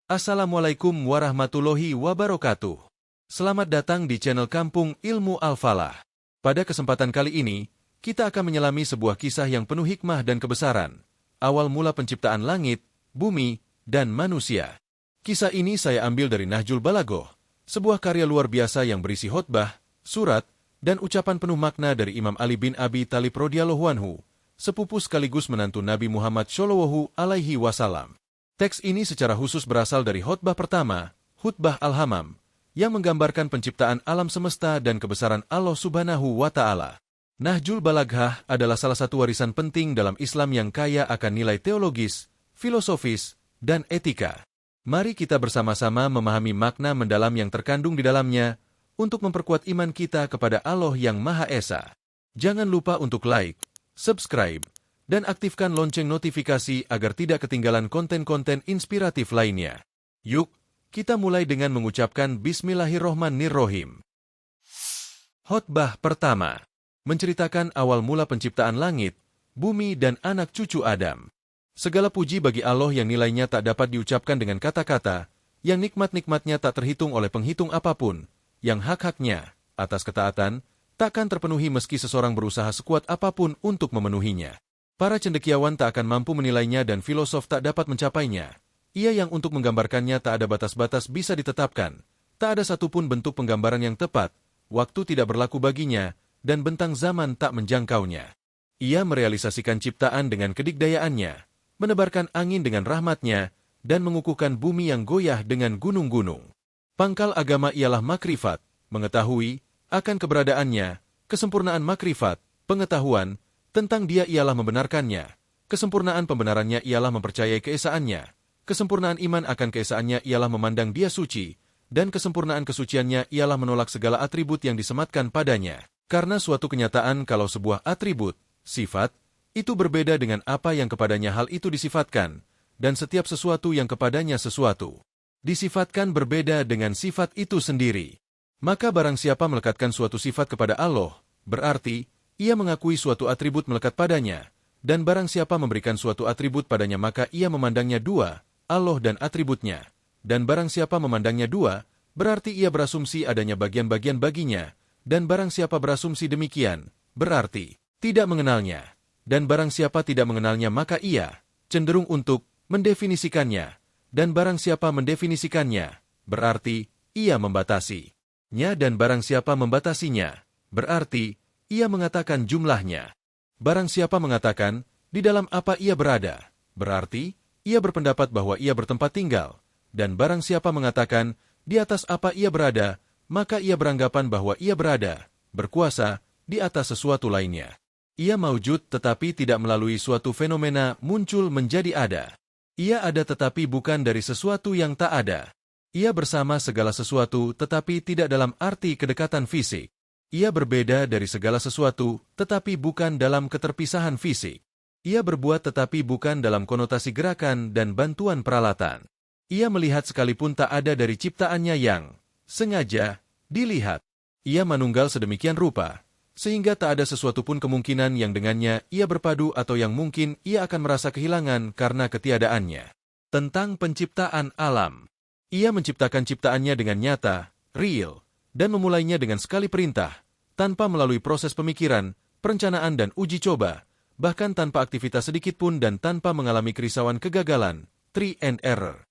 Assalamualaikum warahmatullahi wabarakatuh. Selamat datang di channel Kampung Ilmu Al-Falah. Pada kesempatan kali ini, kita akan menyelami sebuah kisah yang penuh hikmah dan kebesaran. Awal mula penciptaan langit, bumi, dan manusia. Kisah ini saya ambil dari Nahjul Balaghah, sebuah karya luar biasa yang berisi khotbah, surat, dan ucapan penuh makna dari Imam Ali bin Abi Thalib radhiyallahu anhu, sepupu sekaligus menantu Nabi Muhammad Shallallahu alaihi wasallam. Teks ini secara khusus berasal dari khotbah pertama, Khutbah Al-Hammam, yang menggambarkan penciptaan alam semesta dan kebesaran Allah Subhanahu wa Ta'ala. Nahjul Balaghah adalah salah satu warisan penting dalam Islam yang kaya akan nilai teologis, filosofis, dan etika. Mari kita bersama-sama memahami makna mendalam yang terkandung di dalamnya untuk memperkuat iman kita kepada Allah yang Maha Esa. Jangan lupa untuk like, subscribe, dan aktifkan lonceng notifikasi agar tidak ketinggalan konten-konten inspiratif lainnya. Yuk, kita mulai dengan mengucapkan Bismillahirrohmanirrohim. Khotbah pertama menceritakan awal mula penciptaan langit, bumi, dan anak cucu Adam. Segala puji bagi Allah yang nilainya tak dapat diucapkan dengan kata-kata, yang nikmat-nikmatnya tak terhitung oleh penghitung apapun, yang hak-haknya, atas ketaatan, takkan terpenuhi meski seseorang berusaha sekuat apapun untuk memenuhinya. Para cendekiawan tak akan mampu menilainya dan filosof tak dapat mencapainya. Ia yang untuk menggambarkannya tak ada batas-batas bisa ditetapkan. Tak ada satupun bentuk penggambaran yang tepat, waktu tidak berlaku baginya, dan bentang zaman tak menjangkaunya. Ia merealisasikan ciptaan dengan kedikdayaannya, menebarkan angin dengan rahmatnya, dan mengukuhkan bumi yang goyah dengan gunung-gunung. Pangkal agama ialah makrifat, mengetahui, akan keberadaannya, kesempurnaan makrifat, pengetahuan, tentang dia ialah membenarkannya, kesempurnaan pembenarannya ialah mempercayai keesaannya, kesempurnaan iman akan keesaannya ialah memandang dia suci, dan kesempurnaan kesuciannya ialah menolak segala atribut yang disematkan padanya. Karena suatu kenyataan kalau sebuah atribut, sifat, itu berbeda dengan apa yang kepadanya hal itu disifatkan, dan setiap sesuatu yang kepadanya sesuatu disifatkan berbeda dengan sifat itu sendiri. Maka barang siapa melekatkan suatu sifat kepada Allah, berarti ia mengakui suatu atribut melekat padanya, dan barang siapa memberikan suatu atribut padanya maka ia memandangnya dua, Allah dan atributnya. Dan barang siapa memandangnya dua, berarti ia berasumsi adanya bagian-bagian baginya, dan barang siapa berasumsi demikian, berarti tidak mengenalnya. Dan barang siapa tidak mengenalnya maka ia cenderung untuk mendefinisikannya, dan barang siapa mendefinisikannya, berarti ia membatasinya, dan barang siapa membatasinya, berarti ia mengatakan jumlahnya. Barang siapa mengatakan, di dalam apa ia berada, berarti ia berpendapat bahwa ia bertempat tinggal. Dan barang siapa mengatakan, di atas apa ia berada, maka ia beranggapan bahwa ia berada, berkuasa, di atas sesuatu lainnya. Ia maujud tetapi tidak melalui suatu fenomena muncul menjadi ada. Ia ada tetapi bukan dari sesuatu yang tak ada. Ia bersama segala sesuatu tetapi tidak dalam arti kedekatan fisik. Ia berbeda dari segala sesuatu, tetapi bukan dalam keterpisahan fisik. Ia berbuat tetapi bukan dalam konotasi gerakan dan bantuan peralatan. Ia melihat sekalipun tak ada dari ciptaannya yang sengaja dilihat. Ia manunggal sedemikian rupa, sehingga tak ada sesuatu pun kemungkinan yang dengannya ia berpadu atau yang mungkin ia akan merasa kehilangan karena ketiadaannya. Tentang penciptaan alam. Ia menciptakan ciptaannya dengan nyata, real, dan memulainya dengan sekali perintah, tanpa melalui proses pemikiran, perencanaan dan uji coba, bahkan tanpa aktivitas sedikit pun dan tanpa mengalami kerisauan kegagalan, try and error.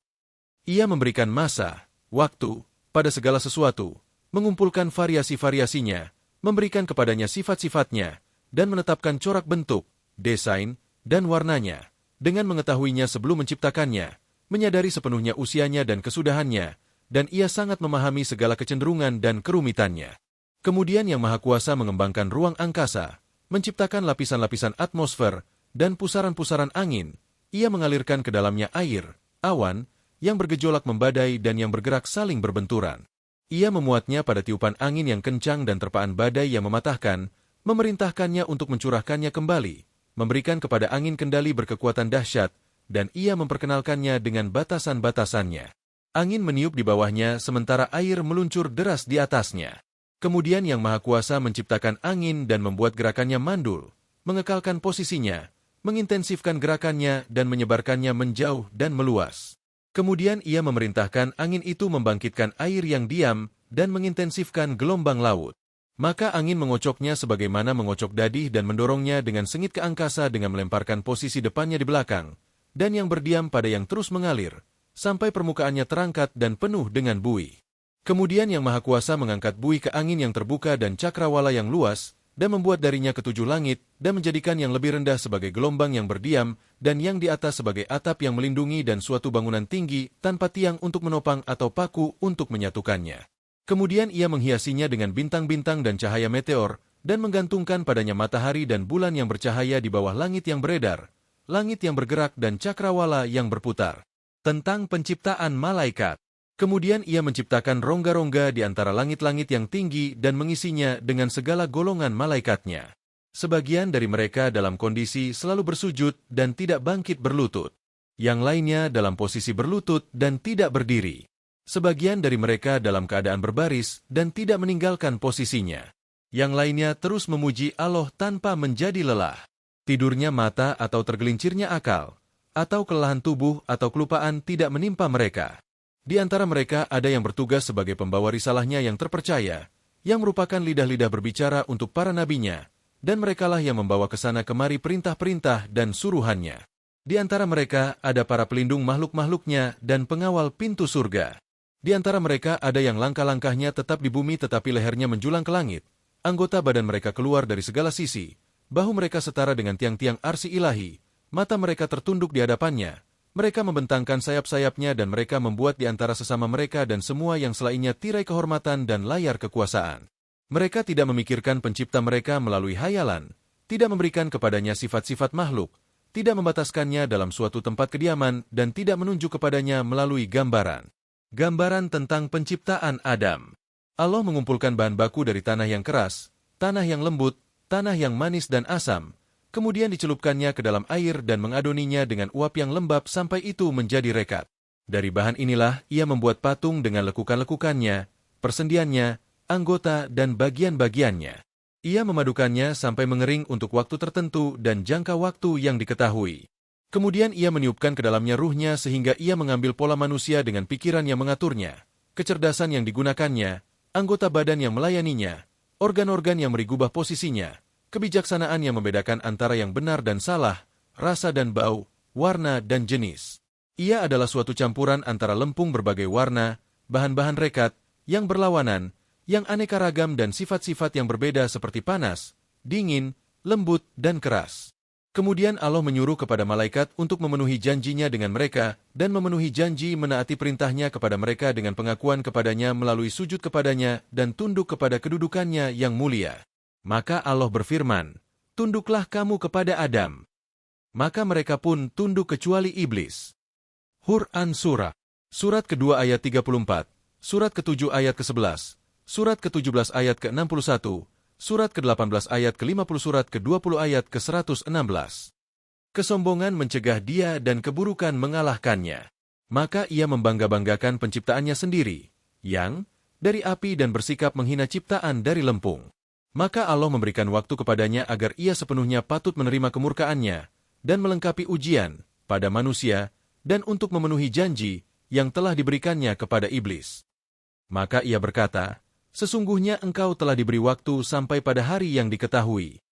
Ia memberikan masa, waktu, pada segala sesuatu, mengumpulkan variasi-variasinya, memberikan kepadanya sifat-sifatnya, dan menetapkan corak bentuk, desain, dan warnanya, dengan mengetahuinya sebelum menciptakannya, menyadari sepenuhnya usianya dan kesudahannya, dan ia sangat memahami segala kecenderungan dan kerumitannya. Kemudian Yang Maha Kuasa mengembangkan ruang angkasa, menciptakan lapisan-lapisan atmosfer, dan pusaran-pusaran angin. Ia mengalirkan ke dalamnya air, awan, yang bergejolak membadai dan yang bergerak saling berbenturan. Ia memuatnya pada tiupan angin yang kencang dan terpaan badai yang mematahkan, memerintahkannya untuk mencurahkannya kembali, memberikan kepada angin kendali berkekuatan dahsyat, dan ia memperkenalkannya dengan batasan-batasannya. Angin meniup di bawahnya sementara air meluncur deras di atasnya. Kemudian Yang Maha Kuasa menciptakan angin dan membuat gerakannya mandul, mengekalkan posisinya, mengintensifkan gerakannya dan menyebarkannya menjauh dan meluas. Kemudian ia memerintahkan angin itu membangkitkan air yang diam dan mengintensifkan gelombang laut. Maka angin mengocoknya sebagaimana mengocok dadih dan mendorongnya dengan sengit ke angkasa dengan melemparkan posisi depannya di belakang, dan yang berdiam pada yang terus mengalir, sampai permukaannya terangkat dan penuh dengan buih. Kemudian Yang Maha Kuasa mengangkat buih ke angin yang terbuka dan cakrawala yang luas, dan membuat darinya ketujuh langit, dan menjadikan yang lebih rendah sebagai gelombang yang berdiam, dan yang di atas sebagai atap yang melindungi dan suatu bangunan tinggi tanpa tiang untuk menopang atau paku untuk menyatukannya. Kemudian ia menghiasinya dengan bintang-bintang dan cahaya meteor, dan menggantungkan padanya matahari dan bulan yang bercahaya di bawah langit yang beredar, langit yang bergerak dan cakrawala yang berputar. Tentang penciptaan malaikat. Kemudian ia menciptakan rongga-rongga di antara langit-langit yang tinggi dan mengisinya dengan segala golongan malaikatnya. Sebagian dari mereka dalam kondisi selalu bersujud dan tidak bangkit berlutut. Yang lainnya dalam posisi berlutut dan tidak berdiri. Sebagian dari mereka dalam keadaan berbaris dan tidak meninggalkan posisinya. Yang lainnya terus memuji Allah tanpa menjadi lelah. Tidurnya mata atau tergelincirnya akal, atau kelelahan tubuh atau kelupaan tidak menimpa mereka. Di antara mereka ada yang bertugas sebagai pembawa risalahnya yang terpercaya, yang merupakan lidah-lidah berbicara untuk para nabinya, dan merekalah yang membawa ke sana kemari perintah-perintah dan suruhannya. Di antara mereka ada para pelindung makhluk-makhluknya dan pengawal pintu surga. Di antara mereka ada yang langkah-langkahnya tetap di bumi tetapi lehernya menjulang ke langit. Anggota badan mereka keluar dari segala sisi. Bahu mereka setara dengan tiang-tiang arsi ilahi. Mata mereka tertunduk di hadapannya. Mereka membentangkan sayap-sayapnya dan mereka membuat di antara sesama mereka dan semua yang selainnya tirai kehormatan dan layar kekuasaan. Mereka tidak memikirkan pencipta mereka melalui hayalan, tidak memberikan kepadanya sifat-sifat makhluk, tidak membataskannya dalam suatu tempat kediaman dan tidak menunjuk kepadanya melalui gambaran. Gambaran tentang penciptaan Adam. Allah mengumpulkan bahan baku dari tanah yang keras, tanah yang lembut, tanah yang manis dan asam, kemudian dicelupkannya ke dalam air dan mengadoninya dengan uap yang lembab sampai itu menjadi rekat. Dari bahan inilah ia membuat patung dengan lekukan-lekukannya, persendiannya, anggota dan bagian-bagiannya. Ia memadukannya sampai mengering untuk waktu tertentu dan jangka waktu yang diketahui. Kemudian ia meniupkan ke dalamnya ruhnya sehingga ia mengambil pola manusia dengan pikiran yang mengaturnya, kecerdasan yang digunakannya, anggota badan yang melayaninya, organ-organ yang merubah posisinya, kebijaksanaan yang membedakan antara yang benar dan salah, rasa dan bau, warna dan jenis. Ia adalah suatu campuran antara lempung berbagai warna, bahan-bahan rekat, yang berlawanan, yang aneka ragam dan sifat-sifat yang berbeda seperti panas, dingin, lembut, dan keras. Kemudian Allah menyuruh kepada malaikat untuk memenuhi janjinya dengan mereka dan memenuhi janji menaati perintahnya kepada mereka dengan pengakuan kepadanya melalui sujud kepadanya dan tunduk kepada kedudukannya yang mulia. Maka Allah berfirman, "Tunduklah kamu kepada Adam." Maka mereka pun tunduk kecuali iblis. Hur An-Surah. Surat kedua ayat 34, surat ke-7 ayat ke-11, surat ke-17 ayat ke-61, Surat ke-18 ayat ke-50 surat ke-20 ayat ke-116. Kesombongan mencegah dia dan keburukan mengalahkannya. Maka ia membangga-banggakan penciptaannya sendiri, yang dari api dan bersikap menghina ciptaan dari lempung. Maka Allah memberikan waktu kepadanya agar ia sepenuhnya patut menerima kemurkaannya dan melengkapi ujian pada manusia dan untuk memenuhi janji yang telah diberikannya kepada iblis. Maka ia berkata, "Sesungguhnya engkau telah diberi waktu sampai pada hari yang diketahui."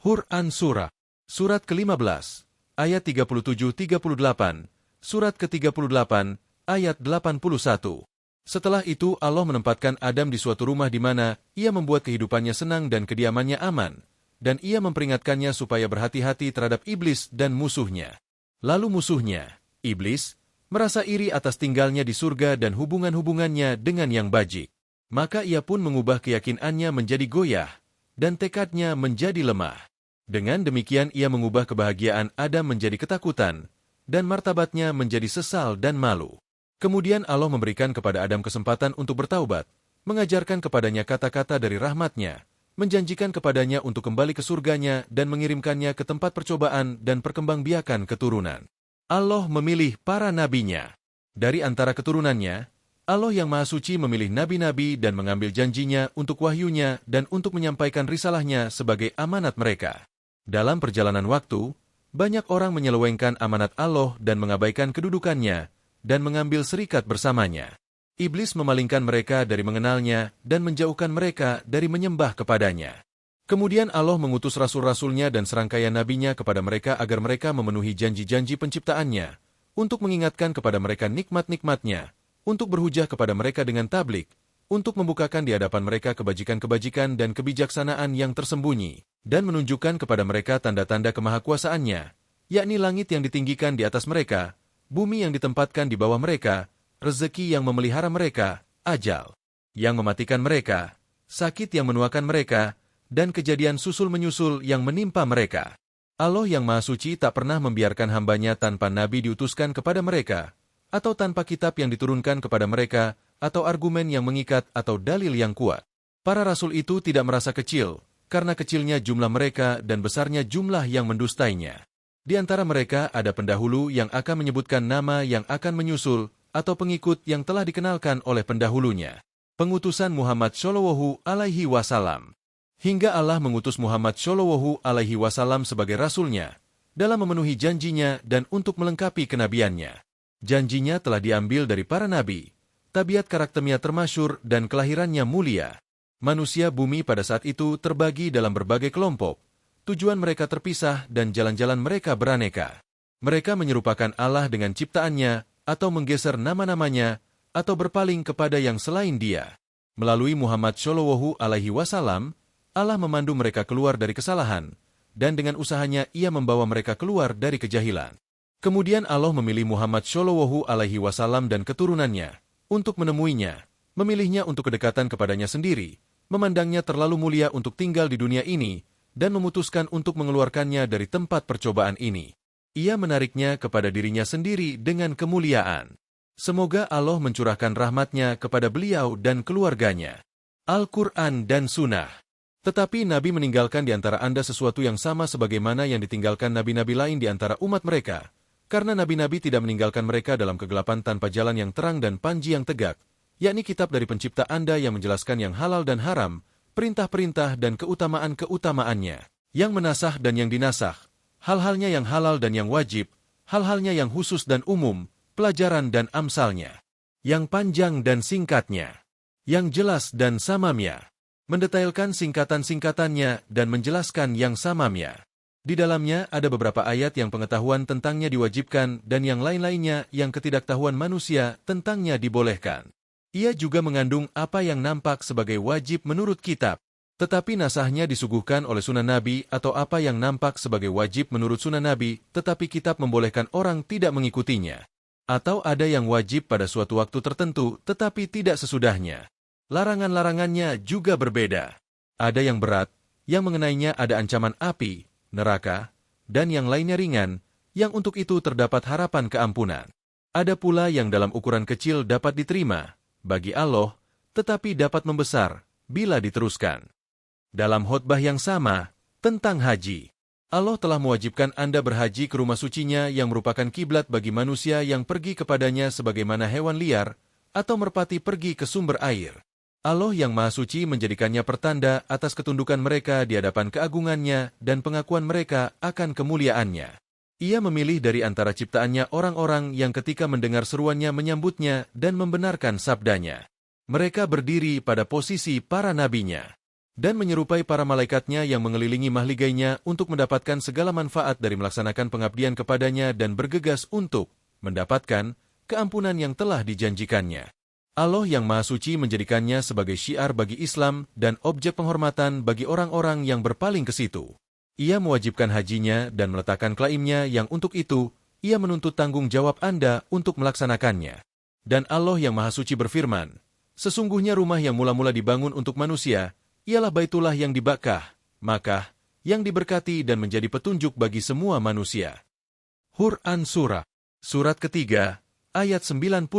Hur An-Surah. Surat ke-15, ayat 37-38, surat ke-38, ayat 81. Setelah itu Allah menempatkan Adam di suatu rumah di mana ia membuat kehidupannya senang dan kediamannya aman, dan ia memperingatkannya supaya berhati-hati terhadap iblis dan musuhnya. Lalu musuhnya, iblis, merasa iri atas tinggalnya di surga dan hubungan-hubungannya dengan yang bajik. Maka ia pun mengubah keyakinannya menjadi goyah, dan tekadnya menjadi lemah. Dengan demikian ia mengubah kebahagiaan Adam menjadi ketakutan, dan martabatnya menjadi sesal dan malu. Kemudian Allah memberikan kepada Adam kesempatan untuk bertaubat, mengajarkan kepadanya kata-kata dari rahmatnya, menjanjikan kepadanya untuk kembali ke surganya dan mengirimkannya ke tempat percobaan dan perkembangbiakan keturunan. Allah memilih para nabinya. Dari antara keturunannya, Allah yang Maha Suci memilih nabi-nabi dan mengambil janjinya untuk wahyunya dan untuk menyampaikan risalahnya sebagai amanat mereka. Dalam perjalanan waktu, banyak orang menyelewengkan amanat Allah dan mengabaikan kedudukannya, dan mengambil serikat bersamanya. Iblis memalingkan mereka dari mengenalnya dan menjauhkan mereka dari menyembah kepadanya. Kemudian Allah mengutus rasul-rasulnya dan serangkaian nabinya kepada mereka agar mereka memenuhi janji-janji penciptaannya, untuk mengingatkan kepada mereka nikmat-nikmatnya, untuk berhujah kepada mereka dengan tablik, untuk membukakan di hadapan mereka kebajikan-kebajikan dan kebijaksanaan yang tersembunyi, dan menunjukkan kepada mereka tanda-tanda kemahakuasaannya, yakni langit yang ditinggikan di atas mereka, bumi yang ditempatkan di bawah mereka, rezeki yang memelihara mereka, ajal yang mematikan mereka, sakit yang menuakan mereka, dan kejadian susul-menyusul yang menimpa mereka. Allah yang Maha Suci tak pernah membiarkan hambanya tanpa nabi diutuskan kepada mereka, atau tanpa kitab yang diturunkan kepada mereka, atau argumen yang mengikat atau dalil yang kuat. Para rasul itu tidak merasa kecil, karena kecilnya jumlah mereka dan besarnya jumlah yang mendustainya. Di antara mereka ada pendahulu yang akan menyebutkan nama yang akan menyusul, atau pengikut yang telah dikenalkan oleh pendahulunya. Pengutusan Muhammad Shallallahu Alaihi Wasallam. Hingga Allah mengutus Muhammad Shallallahu Alaihi Wasallam sebagai rasulnya, dalam memenuhi janjinya dan untuk melengkapi kenabiannya. Janjinya telah diambil dari para nabi, tabiat karakternya termasyur dan kelahirannya mulia. Manusia bumi pada saat itu terbagi dalam berbagai kelompok, tujuan mereka terpisah dan jalan-jalan mereka beraneka. Mereka menyerupakan Allah dengan ciptaannya, atau menggeser nama-namanya, atau berpaling kepada yang selain dia. Melalui Muhammad Shallallahu Alaihi Wasallam, Allah memandu mereka keluar dari kesalahan, dan dengan usahanya ia membawa mereka keluar dari kejahilan. Kemudian Allah memilih Muhammad Shallallahu Alaihi Wasallam dan keturunannya untuk menemuinya, memilihnya untuk kedekatan kepadanya sendiri, memandangnya terlalu mulia untuk tinggal di dunia ini, dan memutuskan untuk mengeluarkannya dari tempat percobaan ini. Ia menariknya kepada dirinya sendiri dengan kemuliaan. Semoga Allah mencurahkan rahmatnya kepada beliau dan keluarganya. Al-Quran dan Sunnah. Tetapi Nabi meninggalkan di antara Anda sesuatu yang sama sebagaimana yang ditinggalkan nabi-nabi lain di antara umat mereka, karena nabi-nabi tidak meninggalkan mereka dalam kegelapan tanpa jalan yang terang dan panji yang tegak, yakni kitab dari pencipta Anda yang menjelaskan yang halal dan haram, perintah-perintah dan keutamaan-keutamaannya, yang menasah dan yang dinasah, hal-halnya yang halal dan yang wajib, hal-halnya yang khusus dan umum, pelajaran dan amsalnya, yang panjang dan singkatnya, yang jelas dan samamnya, mendetailkan singkatan-singkatannya dan menjelaskan yang samamnya. Di dalamnya ada beberapa ayat yang pengetahuan tentangnya diwajibkan dan yang lain-lainnya yang ketidaktahuan manusia tentangnya dibolehkan. Ia juga mengandung apa yang nampak sebagai wajib menurut kitab, tetapi nasahnya disuguhkan oleh sunnah Nabi, atau apa yang nampak sebagai wajib menurut sunnah Nabi, tetapi kitab membolehkan orang tidak mengikutinya. Atau ada yang wajib pada suatu waktu tertentu tetapi tidak sesudahnya. Larangan-larangannya juga berbeda. Ada yang berat, yang mengenainya ada ancaman api, neraka, dan yang lainnya ringan, yang untuk itu terdapat harapan keampunan. Ada pula yang dalam ukuran kecil dapat diterima, bagi Allah, tetapi dapat membesar, bila diteruskan. Dalam khotbah yang sama, tentang haji, Allah telah mewajibkan Anda berhaji ke rumah sucinya yang merupakan kiblat bagi manusia yang pergi kepadanya sebagaimana hewan liar, atau merpati pergi ke sumber air. Allah yang Maha Suci menjadikannya pertanda atas ketundukan mereka di hadapan keagungannya dan pengakuan mereka akan kemuliaannya. Ia memilih dari antara ciptaannya orang-orang yang ketika mendengar seruannya menyambutnya dan membenarkan sabdanya. Mereka berdiri pada posisi para nabinya dan menyerupai para malaikatnya yang mengelilingi mahligainya untuk mendapatkan segala manfaat dari melaksanakan pengabdian kepadanya dan bergegas untuk mendapatkan keampunan yang telah dijanjikannya. Allah yang Maha Suci menjadikannya sebagai syiar bagi Islam dan objek penghormatan bagi orang-orang yang berpaling ke situ. Ia mewajibkan hajinya dan meletakkan klaimnya yang untuk itu, ia menuntut tanggung jawab Anda untuk melaksanakannya. Dan Allah yang Maha Suci berfirman, sesungguhnya rumah yang mula-mula dibangun untuk manusia, ialah Baitullah yang di Makkah, yang diberkati dan menjadi petunjuk bagi semua manusia. Quran Surat ketiga, ayat 96.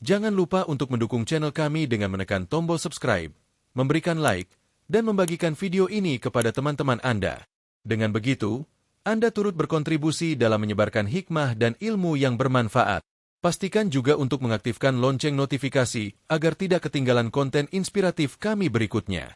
Jangan lupa untuk mendukung channel kami dengan menekan tombol subscribe, memberikan like, dan membagikan video ini kepada teman-teman Anda. Dengan begitu, Anda turut berkontribusi dalam menyebarkan hikmah dan ilmu yang bermanfaat. Pastikan juga untuk mengaktifkan lonceng notifikasi agar tidak ketinggalan konten inspiratif kami berikutnya.